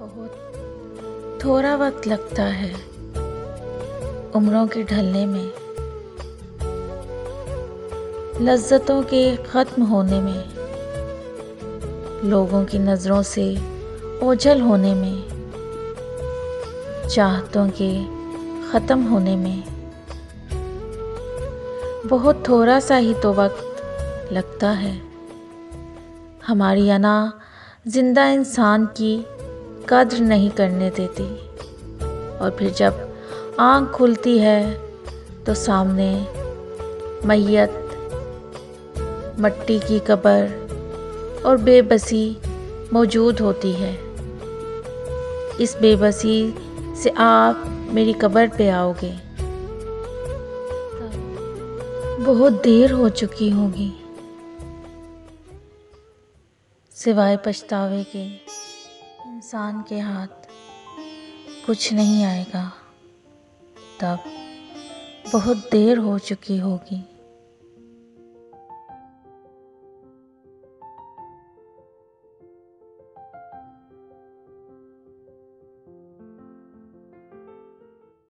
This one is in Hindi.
बहुत थोड़ा वक्त लगता है उम्रों के ढलने में, लज्जतों के ख़त्म होने में, लोगों की नज़रों से ओझल होने में, चाहतों के ख़त्म होने में। बहुत थोड़ा सा ही तो वक्त लगता है। हमारी अना जिंदा इंसान की कद्र नहीं करने देती, और फिर जब आँख खुलती है तो सामने मैयत, मट्टी की कब्र और बेबसी मौजूद होती है। इस बेबसी से आप मेरी कब्र पे आओगे। बहुत देर हो चुकी होगी, सिवाय पछतावे के इंसान के हाथ कुछ नहीं आएगा। तब बहुत देर हो चुकी होगी।